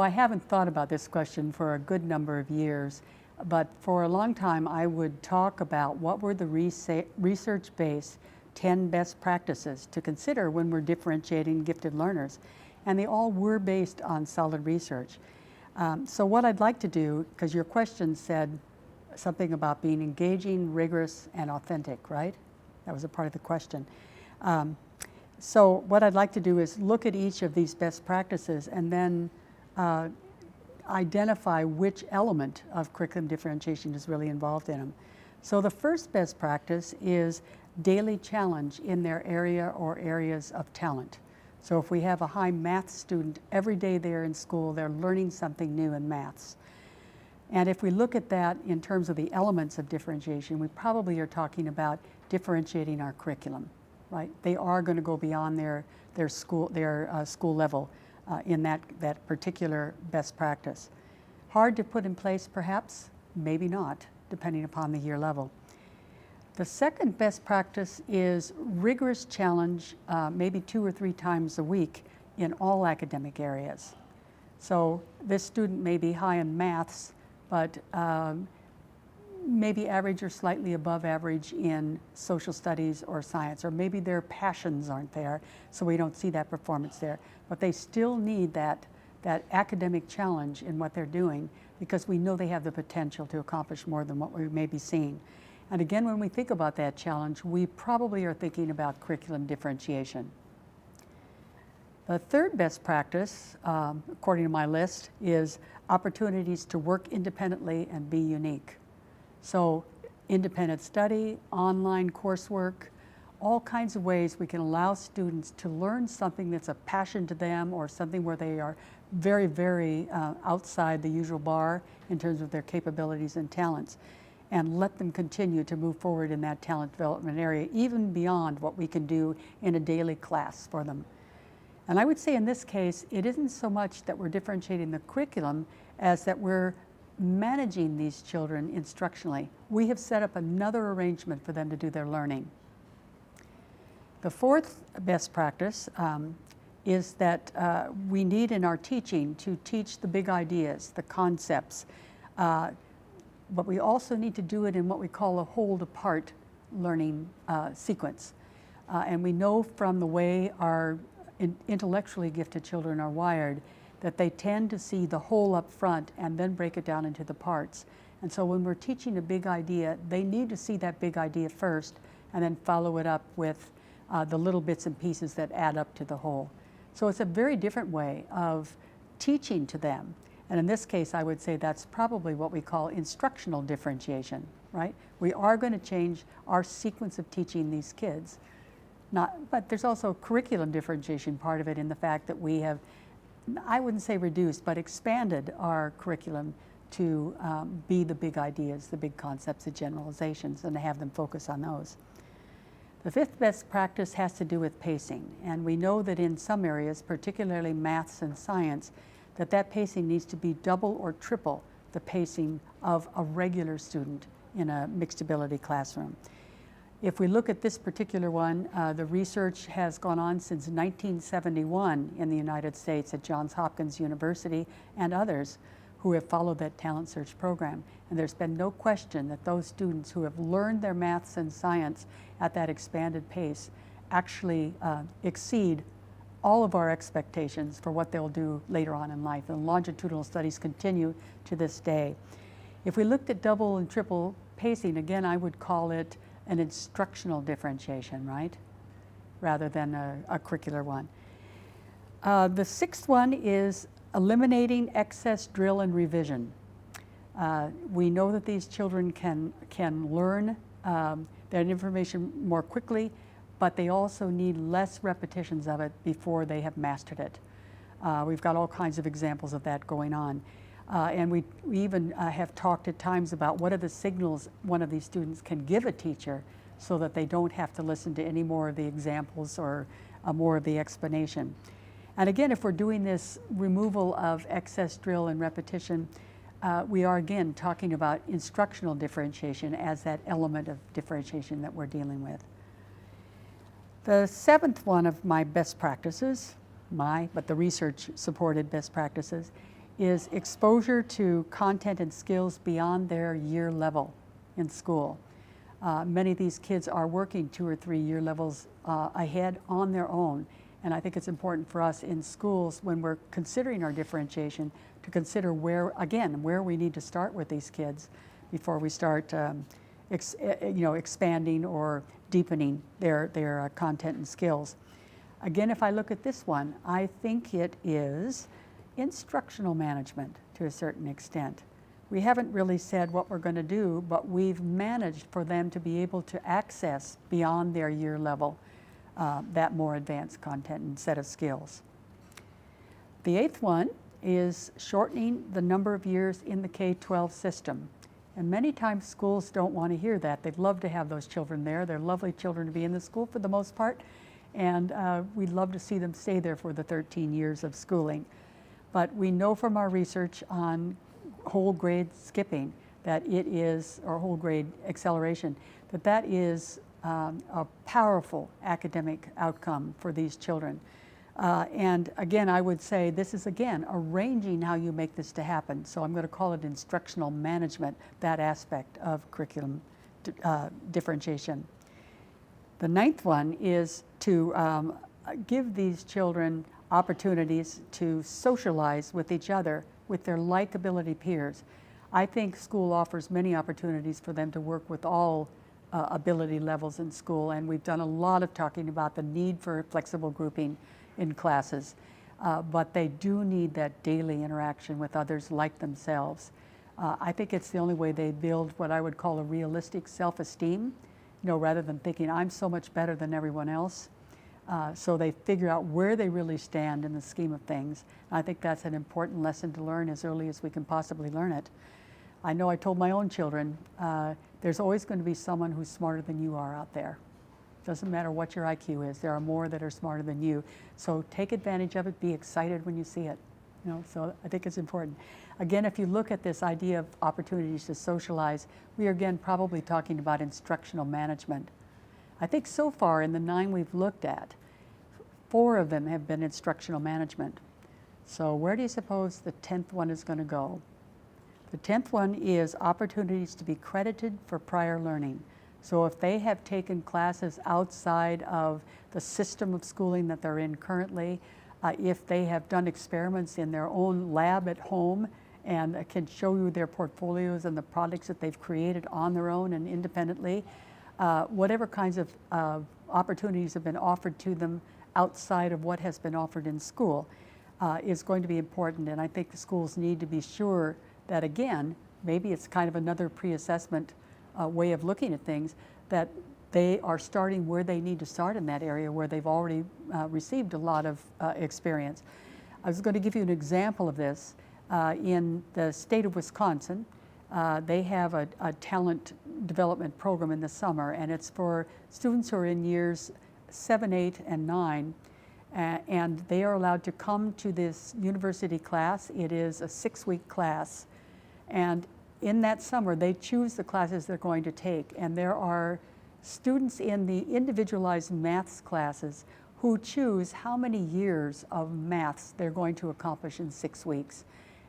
I haven't thought about this question for a good number of years, but for a long time I would talk about what were the research-based 10 best practices to consider when we're differentiating gifted learners. And they all were based on solid research. So what I'd like to do, because your question said something about being engaging, rigorous, and authentic, right? That was a part of the question. So what I'd like to do is look at each of these best practices and then identify which element of curriculum differentiation is really involved in them. So the first best practice is daily challenge in their area or areas of talent. So if we have a high math student, every day they're in school, they're learning something new in maths. And if we look at that in terms of the elements of differentiation, we probably are talking about differentiating our curriculum, right? They are going to go beyond their school level in that particular best practice. Hard to put in place, perhaps, maybe not, depending upon the year level. The second best practice is rigorous challenge, maybe 2 or 3 times a week in all academic areas. So this student may be high in maths, but maybe average or slightly above average in social studies or science, or maybe their passions aren't there, so we don't see that performance there. But they still need that academic challenge in what they're doing, because we know they have the potential to accomplish more than what we may be seeing. And again, when we think about that challenge, we probably are thinking about curriculum differentiation. The third best practice, according to my list, is opportunities to work independently and be unique. So independent study, online coursework, all kinds of ways we can allow students to learn something that's a passion to them, or something where they are very, very outside the usual bar in terms of their capabilities and talents, and let them continue to move forward in that talent development area, even beyond what we can do in a daily class for them. And I would say in this case, it isn't so much that we're differentiating the curriculum as that we're managing these children instructionally. We have set up another arrangement for them to do their learning. The fourth best practice is that we need in our teaching to teach the big ideas, the concepts, but we also need to do it in what we call a hold-apart learning sequence. And we know from the way our intellectually gifted children are wired that they tend to see the whole up front and then break it down into the parts. And so when we're teaching a big idea, they need to see that big idea first and then follow it up with the little bits and pieces that add up to the whole. So it's a very different way of teaching to them. And in this case, I would say that's probably what we call instructional differentiation, right? We are going to change our sequence of teaching these kids. But there's also curriculum differentiation part of it, in the fact that we have, I wouldn't say reduced, but expanded our curriculum to be the big ideas, the big concepts, the generalizations, and to have them focus on those. The fifth best practice has to do with pacing. And we know that in some areas, particularly maths and science, that pacing needs to be double or triple the pacing of a regular student in a mixed ability classroom. If we look at this particular one, the research has gone on since 1971 in the United States at Johns Hopkins University and others who have followed that talent search program. And there's been no question that those students who have learned their maths and science at that expanded pace actually exceed all of our expectations for what they'll do later on in life. And longitudinal studies continue to this day. If we looked at double and triple pacing, again, I would call it an instructional differentiation, right? Rather than a curricular one. The sixth one is eliminating excess drill and revision. We know that these children can learn their information more quickly, but they also need less repetitions of it before they have mastered it. We've got all kinds of examples of that going on. And we even have talked at times about what are the signals one of these students can give a teacher so that they don't have to listen to any more of the examples or more of the explanation. And again, if we're doing this removal of excess drill and repetition, we are again talking about instructional differentiation as that element of differentiation that we're dealing with. The seventh one of my best practices, but the research supported best practices, is exposure to content and skills beyond their year level in school. Many of these kids are working 2 or 3 year levels ahead on their own. And I think it's important for us in schools, when we're considering our differentiation, to consider where we need to start with these kids before we start expanding or deepening their content and skills. Again, if I look at this one, I think it is instructional management to a certain extent. We haven't really said what we're going to do, but we've managed for them to be able to access beyond their year level that more advanced content and set of skills. The 8th one is shortening the number of years in the K-12 system. And many times schools don't want to hear that. They'd love to have those children there. They're lovely children to be in the school for the most part. And we'd love to see them stay there for the 13 years of schooling. But we know from our research on whole grade skipping that it is, or whole grade acceleration, that is a powerful academic outcome for these children. And again, I would say this is, again, arranging how you make this to happen. So I'm going to call it instructional management, that aspect of curriculum differentiation. The 9th one is to give these children opportunities to socialize with each other, with their like-ability peers. I think school offers many opportunities for them to work with all ability levels in school, and we've done a lot of talking about the need for flexible grouping in classes, but they do need that daily interaction with others like themselves. I think it's the only way they build what I would call a realistic self-esteem, rather than thinking I'm so much better than everyone else. So they figure out where they really stand in the scheme of things. I think that's an important lesson to learn as early as we can possibly learn it. I know I told my own children, there's always going to be someone who's smarter than you are out there. Doesn't matter what your IQ is, there are more that are smarter than you. So take advantage of it, be excited when you see it. So I think it's important. Again, if you look at this idea of opportunities to socialize, we are again probably talking about instructional management. I think so far in the 9 we've looked at, 4 of them have been instructional management. So where do you suppose the 10th one is going to go? The 10th one is opportunities to be credited for prior learning. So if they have taken classes outside of the system of schooling that they're in currently, if they have done experiments in their own lab at home and can show you their portfolios and the products that they've created on their own and independently, whatever kinds of opportunities have been offered to them outside of what has been offered in school is going to be important. And I think the schools need to be sure that, again, maybe it's kind of another pre-assessment way of looking at things, that they are starting where they need to start in that area where they've already received a lot of experience. I was going to give you an example of this. In the state of Wisconsin, they have a talent development program in the summer, and it's for students who are in years 7, 8, and 9, and they are allowed to come to this university class. It is a 6-week class, and in that summer they choose the classes they're going to take, and there are students in the individualized maths classes who choose how many years of maths they're going to accomplish in 6 weeks.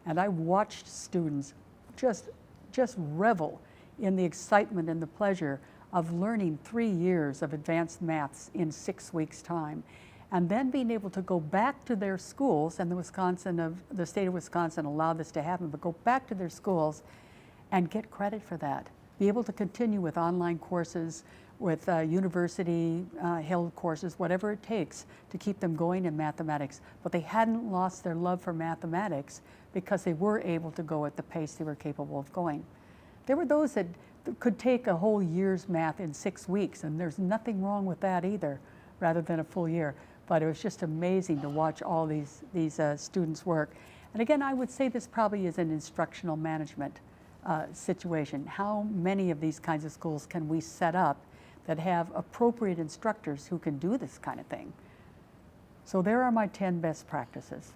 And I watched students just revel in the excitement and the pleasure of learning 3 years of advanced maths in 6 weeks' time, and then being able to go back to their schools, and the state of Wisconsin allowed this to happen, but go back to their schools and get credit for that. Be able to continue with online courses, with university held courses, whatever it takes to keep them going in mathematics. But they hadn't lost their love for mathematics because they were able to go at the pace they were capable of going. There were those that could take a whole year's math in 6 weeks, and there's nothing wrong with that either, rather than a full year. But it was just amazing to watch all these students work. And again, I would say this probably is an instructional management situation. How many of these kinds of schools can we set up that have appropriate instructors who can do this kind of thing? So there are my 10 best practices.